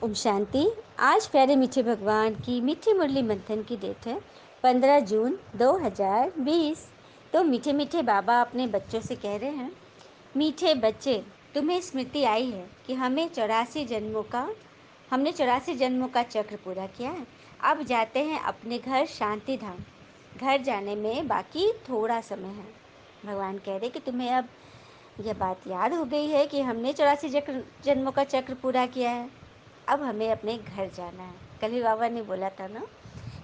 ओम शांति। आज प्यारे मीठे भगवान की मीठी मुरली मंथन की डेट है 15 जून 2020। तो मीठे मीठे बाबा अपने बच्चों से कह रहे हैं, मीठे बच्चे, तुम्हें स्मृति आई है कि हमने 84 जन्मों का चक्र पूरा किया है। अब जाते हैं अपने घर शांति धाम। घर जाने में बाकी थोड़ा समय है। भगवान कह रहे कि तुम्हें अब यह बात याद हो गई है कि हमने 84 जन्मों का चक्र पूरा किया है। अब हमें अपने घर जाना है। कल ही बाबा ने बोला था ना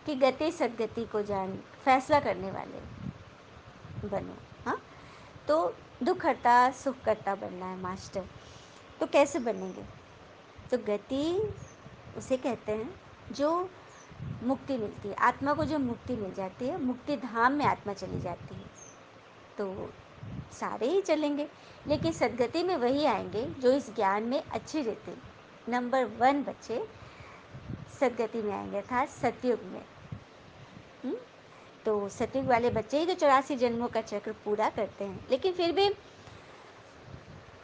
कि गति सदगति को जान, फैसला करने वाले बनो। हाँ, तो दुख हरता सुख करता बनना है मास्टर। तो कैसे बनेंगे? तो गति उसे कहते हैं जो मुक्ति मिलती है, आत्मा को जो मुक्ति मिल जाती है, मुक्ति धाम में आत्मा चली जाती है। तो सारे ही चलेंगे, लेकिन सदगति में वही आएंगे जो इस ज्ञान में अच्छे रहते हैं। नंबर 1 बच्चे सदगति में आएंगे, अर्थात सतयुग में। तो सतयुग वाले बच्चे ही तो 84 जन्मों का चक्र पूरा करते हैं। लेकिन फिर भी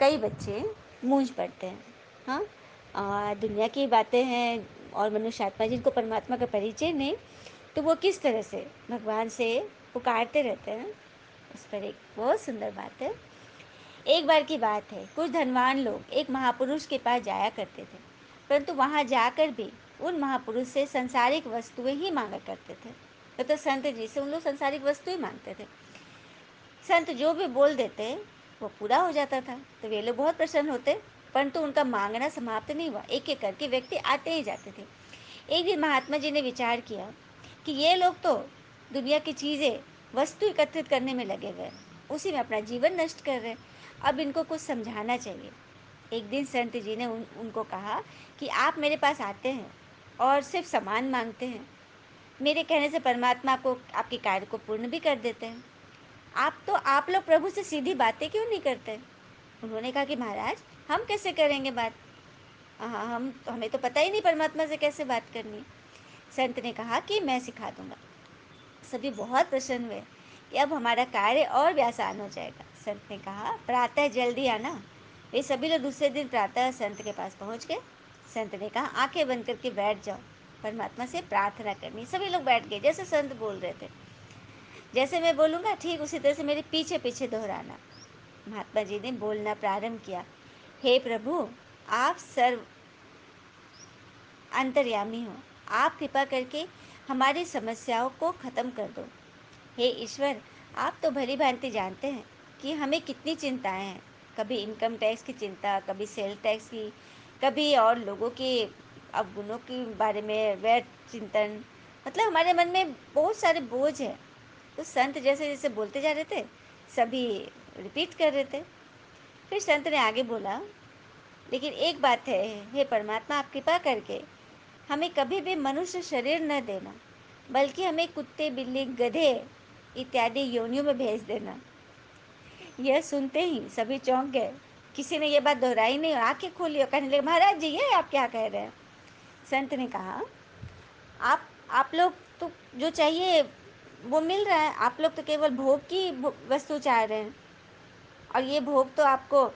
कई बच्चे मूंझ पड़ते हैं। हाँ, दुनिया की बातें हैं और मनुष्य आत्मा जिनको परमात्मा का परिचय नहीं, तो वो किस तरह से भगवान से पुकारते रहते हैं। उस पर एक बहुत सुंदर बात है। एक बार की बात है, कुछ धनवान लोग एक महापुरुष के पास जाया करते थे, परंतु वहां जाकर भी उन महापुरुष से संसारिक वस्तुएं ही मांगा करते थे। तो संत जी से उन लोग संसारिक वस्तुएं मांगते थे। संत जो भी बोल देते वो पूरा हो जाता था, तो वे लोग बहुत प्रसन्न होते। परंतु उनका मांगना समाप्त नहीं हुआ, एक एक करके व्यक्ति आते ही जाते थे। एक दिन महात्मा जी ने विचार किया कि ये लोग तो दुनिया की चीज़ें, वस्तु एकत्रित करने में लगे हुए हैं, उसी में अपना जीवन नष्ट कर रहे हैं। अब इनको कुछ समझाना चाहिए। एक दिन संत जी ने उनको कहा कि आप मेरे पास आते हैं और सिर्फ सामान मांगते हैं, मेरे कहने से परमात्मा को आपके कार्य को पूर्ण भी कर देते हैं। आप लोग प्रभु से सीधी बातें क्यों नहीं करते? उन्होंने कहा कि महाराज, हम कैसे करेंगे बात? हाँ, हमें तो पता ही नहीं परमात्मा से कैसे बात करनी है। संत ने कहा कि मैं सिखा दूंगा। सभी बहुत प्रसन्न हुए कि अब हमारा कार्य और भी आसान हो जाएगा। संत ने कहा, प्रातः जल्दी आना। वे सभी लोग दूसरे दिन प्रातः संत के पास पहुंच गए। संत ने कहा, आंखें बंद करके बैठ जाओ, परमात्मा से प्रार्थना करनी। सभी लोग बैठ गए जैसे संत बोल रहे थे। जैसे मैं बोलूँगा ठीक उसी तरह से मेरे पीछे पीछे दोहराना। महात्मा जी ने बोलना प्रारंभ किया, हे प्रभु, आप सर्व अंतर्यामी हो, आप कृपा करके हमारी समस्याओं को खत्म कर दो। हे ईश्वर, आप तो भली भांति जानते हैं कि हमें कितनी चिंताएं हैं। कभी इनकम टैक्स की चिंता, कभी सेल टैक्स की, कभी और लोगों के अवगुणों के बारे में वैर चिंतन। मतलब हमारे मन में बहुत सारे बोझ हैं। तो संत जैसे जैसे बोलते जा रहे थे, सभी रिपीट कर रहे थे। फिर संत ने आगे बोला, लेकिन एक बात है, हे परमात्मा, आप कृपा करके हमें कभी भी मनुष्य शरीर न देना, बल्कि हमें कुत्ते, बिल्ली, गधे इत्यादि योनियों में भेज देना। यह सुनते ही सभी चौंक गए। किसी ने यह बात दोहराई नहीं और आंखें खोली और कहने लगे, महाराज जी, ये आप क्या कह रहे हैं? संत ने कहा, आप लोग तो जो चाहिए वो मिल रहा है, आप लोग तो केवल भोग की वस्तु चाह रहे हैं, और ये भोग तो आपको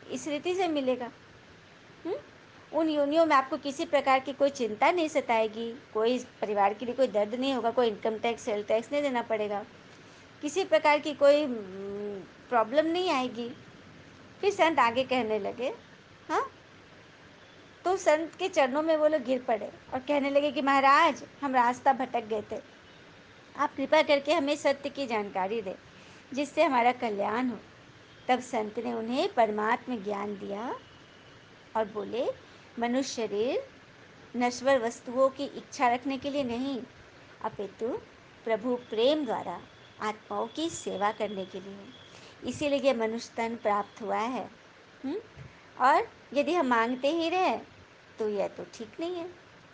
इस रीति से मिलेगा। उन योनियों में आपको किसी प्रकार की कोई चिंता नहीं सताएगी, कोई परिवार के लिए कोई दर्द नहीं होगा, कोई इनकम टैक्स, सेल टैक्स नहीं देना पड़ेगा, किसी प्रकार की कोई प्रॉब्लम नहीं आएगी। फिर संत आगे कहने लगे। हाँ, तो संत के चरणों में वो लोग गिर पड़े और कहने लगे कि महाराज, हम रास्ता भटक गए थे, आप कृपा करके हमें सत्य की जानकारी दें जिससे हमारा कल्याण हो। तब संत ने उन्हें परमात्म ज्ञान दिया और बोले, मनुष्य शरीर नश्वर वस्तुओं की इच्छा रखने के लिए नहीं, अपितु प्रभु प्रेम द्वारा आत्माओं की सेवा करने के लिए, इसीलिए यह मनुष्य तन प्राप्त हुआ है। और यदि हम मांगते ही रहे तो यह तो ठीक नहीं है,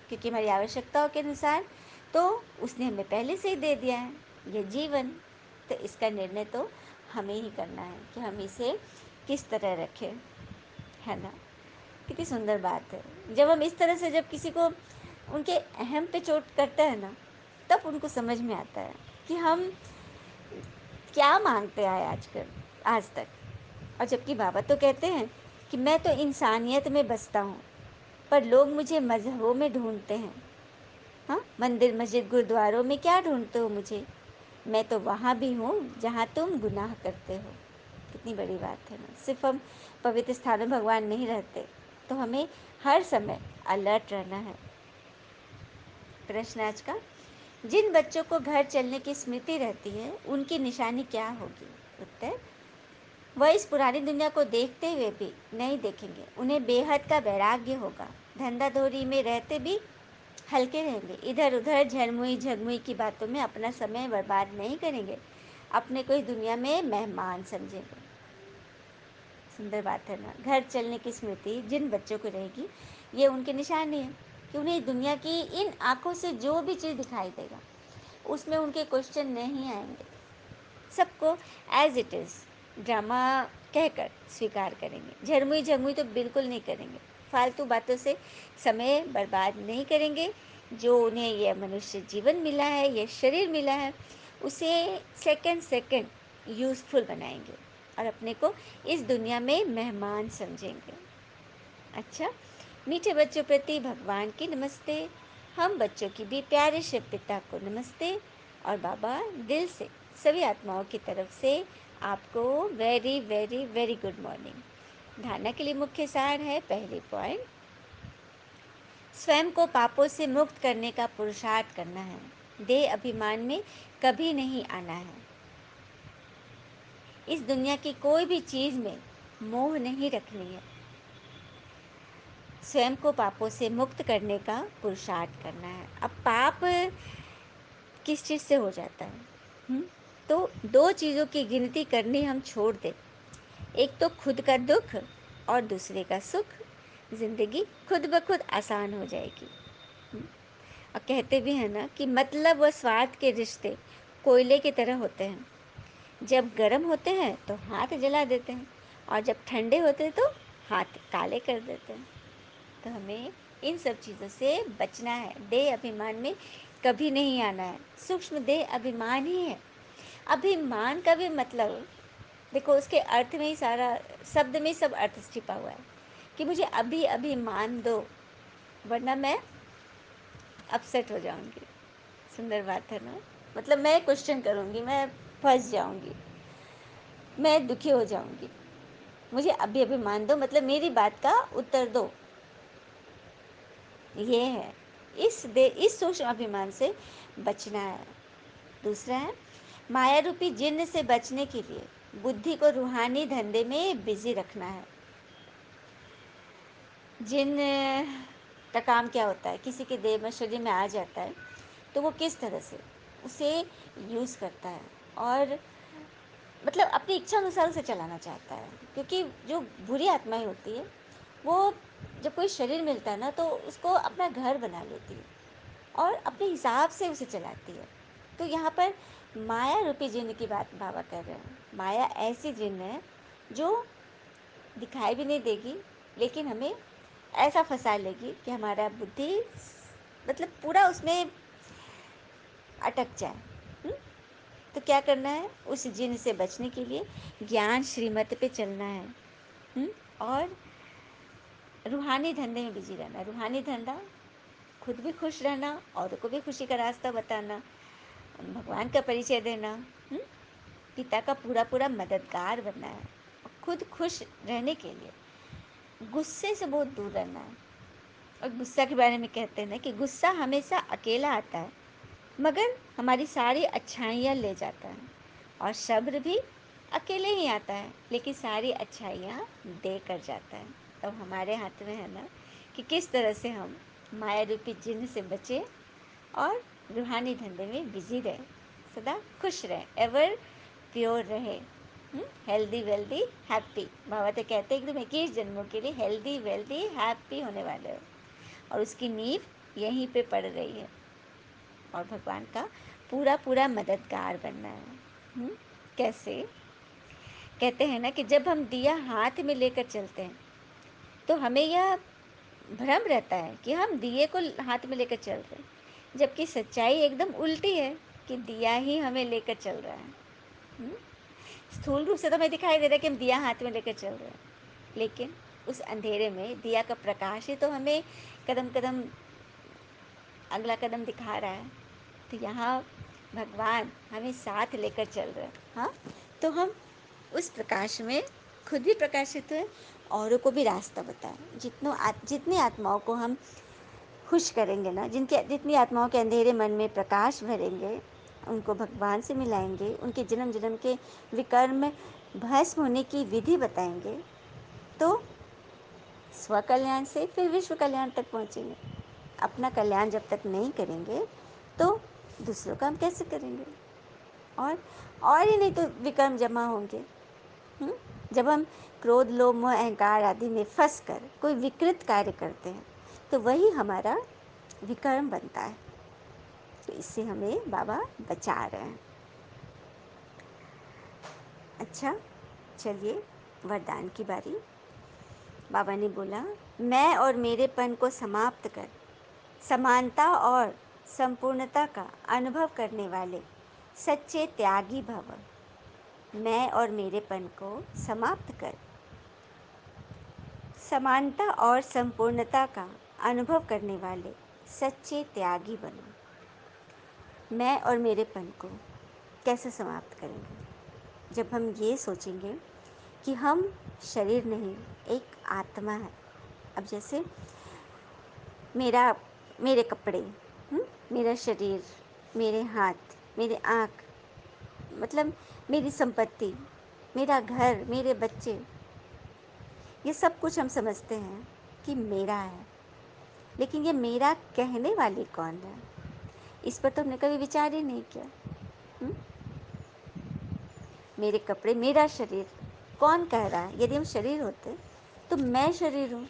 क्योंकि हमारी आवश्यकताओं के अनुसार तो उसने हमें पहले से ही दे दिया है यह जीवन। तो इसका निर्णय तो हमें ही करना है कि हम इसे किस तरह रखें, है ना? कितनी सुंदर बात है। जब हम इस तरह से जब किसी को उनके अहम पे चोट करते हैं ना, तब उनको समझ में आता है कि हम क्या मांगते आए आज तक। और जबकि बाबा तो कहते हैं कि मैं तो इंसानियत में बसता हूँ, पर लोग मुझे मज़हबों में ढूँढते हैं। हाँ, मंदिर, मस्जिद, गुरुद्वारों में क्या ढूँढते हो मुझे? मैं तो वहाँ भी हूँ जहाँ तुम गुनाह करते हो। कितनी बड़ी बात है ना। सिर्फ हम पवित्र स्थानों में भगवान नहीं रहते, तो हमें हर समय अलर्ट रहना है। प्रश्न आज का, जिन बच्चों को घर चलने की स्मृति रहती है, उनकी निशानी क्या होगी? उत्तर, वह इस पुरानी दुनिया को देखते हुए भी नहीं देखेंगे। उन्हें बेहद का वैराग्य होगा। धंधाधोरी में रहते भी हल्के रहेंगे। इधर उधर झरमुई झगमुई की बातों में अपना समय बर्बाद नहीं करेंगे। अपने को इस दुनिया में मेहमान समझेंगे। सुंदर बात है ना। घर चलने की स्मृति जिन बच्चों को रहेगी, ये उनकी निशानी है कि उन्हें दुनिया की इन आंखों से जो भी चीज़ दिखाई देगा, उसमें उनके क्वेश्चन नहीं आएंगे। सबको एज इट इज़ ड्रामा कहकर स्वीकार करेंगे। झरमुई झगमुई तो बिल्कुल नहीं करेंगे। फालतू बातों से समय बर्बाद नहीं करेंगे। जो उन्हें यह मनुष्य जीवन मिला है, यह शरीर मिला है, उसे सेकंड सेकंड यूज़फुल बनाएंगे और अपने को इस दुनिया में मेहमान समझेंगे। अच्छा, मीठे बच्चों प्रति भगवान की नमस्ते। हम बच्चों की भी प्यारे शिव पिता को नमस्ते। और बाबा दिल से सभी आत्माओं की तरफ से आपको very very very good morning. धारणा के लिए मुख्य सार है, पहली पॉइंट, स्वयं को पापों से मुक्त करने का पुरुषार्थ करना है। देह अभिमान में कभी नहीं आना है। इस दुनिया की कोई भी चीज़ में मोह नहीं रखनी है। स्वयं को पापों से मुक्त करने का पुरुषार्थ करना है। अब पाप किस चीज़ से हो जाता है? तो दो चीज़ों की गिनती करनी हम छोड़ दें। एक तो खुद का दुख और दूसरे का सुख। ज़िंदगी खुद ब खुद आसान हो जाएगी। और कहते भी हैं ना कि मतलब व स्वार्थ के रिश्ते कोयले की तरह होते हैं। जब गर्म होते हैं तो हाथ जला देते हैं, और जब ठंडे होते हैं तो हाथ काले कर देते हैं। तो हमें इन सब चीज़ों से बचना है। देह अभिमान में कभी नहीं आना है। सूक्ष्म देह अभिमान ही है। अभिमान का भी मतलब देखो, उसके अर्थ में ही सारा, शब्द में ही सब अर्थ छिपा हुआ है कि मुझे अभी अभिमान दो, वरना मैं अपसेट हो जाऊंगी। सुंदर बात है ना। मतलब मैं क्वेश्चन करूंगी, मैं फंस जाऊंगी, मैं दुखी हो जाऊंगी। मुझे अभी अभिमान दो, मतलब मेरी बात का उत्तर दो। ये है, इस सूक्ष्म अभिमान से बचना है। दूसरा है, माया रूपी जिन्न से बचने के लिए बुद्धि को रूहानी धंधे में बिजी रखना है। जिन्न का काम क्या होता है? किसी के देह में, शरीर में आ जाता है तो वो किस तरह से उसे यूज़ करता है, और मतलब अपनी इच्छा अनुसार उसे चलाना चाहता है। क्योंकि जो बुरी आत्माएं होती है, वो जब कोई शरीर मिलता है ना, तो उसको अपना घर बना लेती है और अपने हिसाब से उसे चलाती है। तो यहाँ पर माया रूपी जिन्न की बात बाबा कर रहे हैं। माया ऐसी जिन्न है जो दिखाई भी नहीं देगी, लेकिन हमें ऐसा फंसा लेगी कि हमारा बुद्धि मतलब पूरा उसमें अटक जाए। हुँ? तो क्या करना है? उस जिन्न से बचने के लिए ज्ञान श्रीमत पे चलना है। और रूहानी धंधे में बिजी रहना। रूहानी धंधा, खुद भी खुश रहना, औरों को भी खुशी का रास्ता बताना, भगवान का परिचय देना, पिता का पूरा पूरा मददगार बनना है। खुद खुश रहने के लिए गुस्से से बहुत दूर रहना है। और गुस्सा के बारे में कहते हैं ना कि गुस्सा हमेशा अकेला आता है, मगर हमारी सारी अच्छाइयाँ ले जाता है। और सब्र भी अकेले ही आता है, लेकिन सारी अच्छाइयाँ दे कर जाता है। तो हमारे हाथ में है ना कि किस तरह से हम माया रूपी जिन्न से बचें और रूहानी धंधे में बिजी रहें, सदा खुश रहें, एवर प्योर रहें, हेल्दी वेल्दी हैप्पी। बाबा तो कहते हैं एकदम 21 जन्मों के लिए हेल्दी वेल्दी हैप्पी होने वाले हो, और उसकी नींव यहीं पे पड़ रही है। और भगवान का पूरा पूरा मददगार बनना है। कैसे? कहते हैं ना कि जब हम दिया हाथ में लेकर चलते हैं, तो हमें यह भ्रम रहता है कि हम दिए को हाथ में लेकर चल रहे हैं, जबकि सच्चाई एकदम उल्टी है कि दिया ही हमें लेकर चल रहा है। स्थूल रूप से तो हमें दिखाई दे रहा है कि हम दिया हाथ में लेकर चल रहे हैं, लेकिन उस अंधेरे में दिया का प्रकाश ही तो हमें कदम-कदम अगला कदम दिखा रहा है। तो यहाँ भगवान हमें साथ लेकर चल रहे हैं, हाँ? तो हम उस प्रकाश में खुद भी प्रकाशित हुए, औरों को भी रास्ता बताएँ। जितनी आत्माओं को हम खुश करेंगे ना, जितनी आत्माओं के अंधेरे मन में प्रकाश भरेंगे, उनको भगवान से मिलाएँगे, उनके जन्म-जन्म के विकर्म भस्म होने की विधि बताएँगे, तो स्वकल्याण से फिर विश्व कल्याण तक पहुँचेंगे। अपना कल्याण जब तक नहीं करेंगे, तो दूसरों का हम कैसे करेंगे? और और ही नहीं तो विकर्म जमा होंगे। हुँ? जब हम क्रोध, लोभ, मोह, अहंकार आदि में फँस कर कोई विकृत कार्य करते हैं, तो वही हमारा विकर्म बनता है। तो इससे हमें बाबा बचा रहे हैं। अच्छा, चलिए वरदान की बारी। बाबा ने बोला, मैं और मेरेपन को समाप्त कर समानता और संपूर्णता का अनुभव करने वाले सच्चे त्यागी भव। मैं और मेरेपन को समाप्त कर समानता और संपूर्णता का अनुभव करने वाले सच्चे त्यागी बनो। मैं और मेरेपन को कैसे समाप्त करेंगे? जब हम ये सोचेंगे कि हम शरीर नहीं, एक आत्मा है। अब जैसे मेरा मेरे कपड़े, मेरा शरीर, मेरे हाथ, मेरे आँख, मतलब मेरी संपत्ति, मेरा घर, मेरे बच्चे, ये सब कुछ हम समझते हैं कि मेरा है। लेकिन ये मेरा कहने वाली कौन है? इस पर तो हमने कभी विचार ही नहीं किया। हुँ? मेरे कपड़े, मेरा शरीर, कौन कह रहा है? यदि हम शरीर होते तो मैं शरीर हूँ।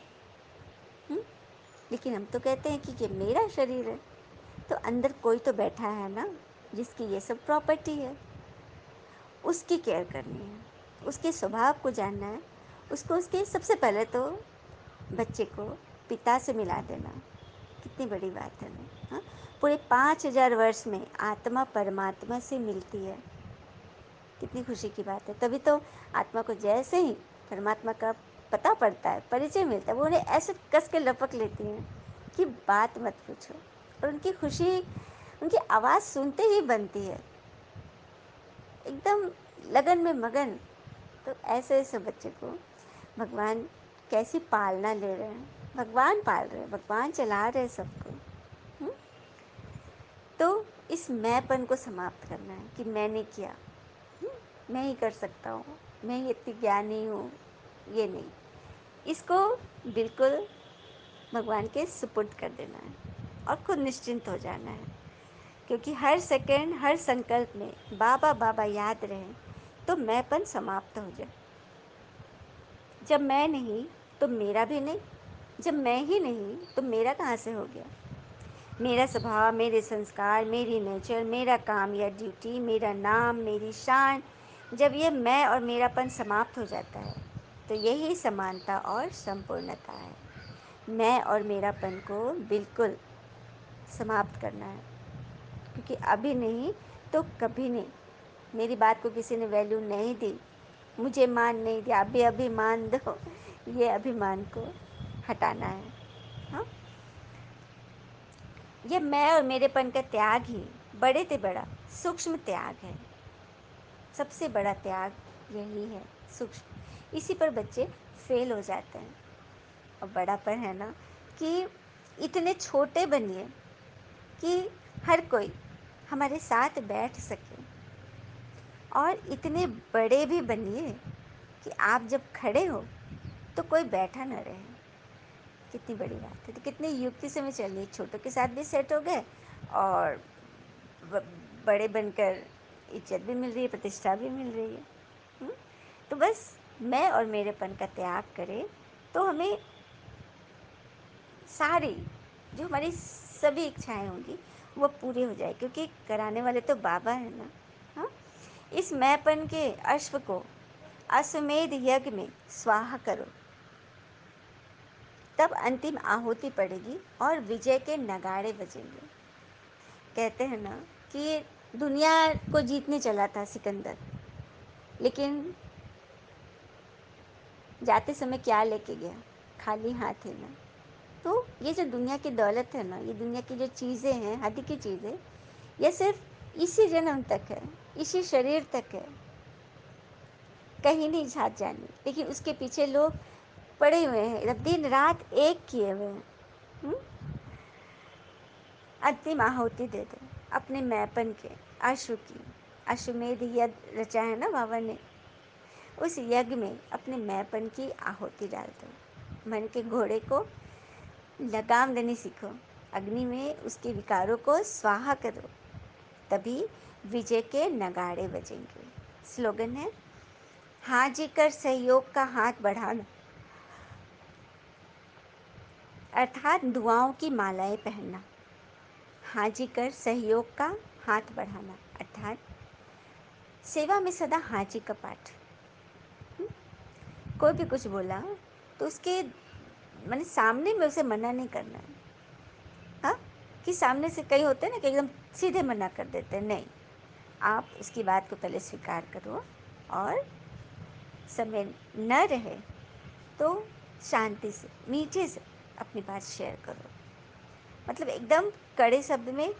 लेकिन हम तो कहते हैं कि ये मेरा शरीर है। तो अंदर कोई तो बैठा है ना, जिसकी ये सब प्रॉपर्टी है। उसकी केयर करनी है, उसके स्वभाव को जानना है, उसको उसके सबसे पहले तो बच्चे को पिता से मिला देना। कितनी बड़ी बात है ना, हाँ? पूरे 5000 वर्ष में आत्मा परमात्मा से मिलती है। कितनी खुशी की बात है। तभी तो आत्मा को जैसे ही परमात्मा का पता पड़ता है, परिचय मिलता है, वो उन्हें ऐसे कस के लपक लेती हैं कि बात मत पूछो। और उनकी खुशी उनकी आवाज़ सुनते ही बनती है, एकदम लगन में मगन। तो ऐसे बच्चे को भगवान कैसी पालना ले रहे हैं, भगवान पाल रहे हैं, भगवान चला रहे हैं सबको। हुँ? तो इस मैंपन को समाप्त करना है कि मैंने किया, मैं ही कर सकता हूँ, मैं ही इतनी ज्ञानी हूँ, ये नहीं। इसको बिल्कुल भगवान के सुपुर्द कर देना है और खुद निश्चिंत हो जाना है। क्योंकि हर सेकंड, हर संकल्प में बाबा बाबा याद रहे, तो मैंपन समाप्त हो जाए। जब मैं नहीं तो मेरा भी नहीं, जब मैं ही नहीं तो मेरा कहाँ से हो गया? मेरा स्वभाव, मेरे संस्कार, मेरी नेचर, मेरा काम या ड्यूटी, मेरा नाम, मेरी शान, जब ये मैं और मेरापन समाप्त हो जाता है, तो यही समानता और संपूर्णता है। मैं और मेरापन को बिल्कुल समाप्त करना है, क्योंकि अभी नहीं तो कभी नहीं। मेरी बात को किसी ने वैल्यू नहीं दी, मुझे मान नहीं दिया, अभी अभिमान दो, ये अभिमान को हटाना है। हाँ, ये मैं और मेरेपन का त्याग ही बड़े से बड़ा सूक्ष्म त्याग है। सबसे बड़ा त्याग यही है, सूक्ष्म। इसी पर बच्चे फेल हो जाते हैं। और बड़ापन है ना कि इतने छोटे बनिए कि हर कोई हमारे साथ बैठ सके, और इतने बड़े भी बनिए कि आप जब खड़े हो तो कोई बैठा न रहे। कितनी बड़ी बात है। तो कितनी युक्ति से मैं चल रही, छोटों के साथ भी सेट हो गए और ब बड़े बनकर इज़्ज़त भी मिल रही है, प्रतिष्ठा भी मिल रही है। हुँ? तो बस मैं और मेरेपन का त्याग करें, तो हमें सारी जो हमारी सभी इच्छाएँ होंगी वो पूरी हो जाए, क्योंकि कराने वाले तो बाबा हैं ना। हाँ? इस मैंपन के अश्व को अश्वमेध यज्ञ में स्वाहा करो, तब अंतिम आहुति पड़ेगी और विजय के नगाड़े बजेंगे। कहते हैं ना कि दुनिया को जीतने चला था सिकंदर, लेकिन जाते समय क्या लेके गया? खाली हाथ है ना। तो ये जो दुनिया की दौलत है ना, ये दुनिया की जो चीज़ें हैं, हद की चीज़ें, ये सिर्फ इसी जन्म तक है, इसी शरीर तक है, कहीं नहीं साथ जानी। लेकिन उसके पीछे लोग पड़े हुए हैं, दिन रात एक किए हुए हैं। हुँ? अंतिम आहुति दे दो अपने मैपन के, अश्व की। अश्वमेध यज्ञ रचा है ना बाबा ने, उस यज्ञ में अपने मैपन की आहुति डाल दो। मन के घोड़े को लगाम देनी सीखो, अग्नि में उसके विकारों को स्वाहा करो, तभी विजय के नगाड़े बजेंगे। स्लोगन है, हाजी कर सहयोग का हाथ बढ़ाना, अर्थात दुआओं की मालाएं पहनना। हाजी कर सहयोग का हाथ बढ़ाना, अर्थात सेवा में सदा हाजी का पाठ। कोई भी कुछ बोला तो उसके मैंने सामने में उसे मना नहीं करना है। हाँ, कि सामने से कई होते हैं ना कि एकदम सीधे मना कर देते हैं, नहीं। आप उसकी बात को पहले स्वीकार करो, और समय न रहे तो शांति से, मीठे से अपनी बात शेयर करो। मतलब एकदम कड़े शब्द में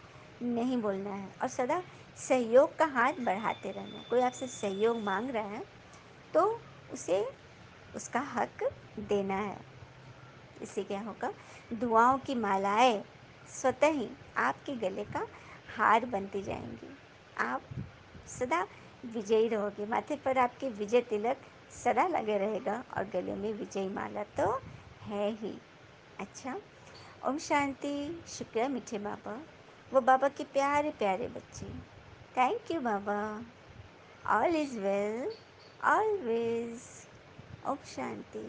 नहीं बोलना है, और सदा सहयोग का हाथ बढ़ाते रहना है। कोई आपसे सहयोग मांग रहा है तो उसे उसका हक देना है। इससे क्या होगा, दुआओं की मालाएं स्वतः ही आपके गले का हार बनती जाएंगी। आप सदा विजयी रहोगे, माथे पर आपके विजय तिलक सदा लगे रहेगा, और गले में विजयी माला तो है ही। अच्छा, ओम शांति। शुक्रिया मीठे बाबा, वो बाबा के प्यारे प्यारे बच्चे। थैंक यू बाबा। All is well, always. ओम शांति।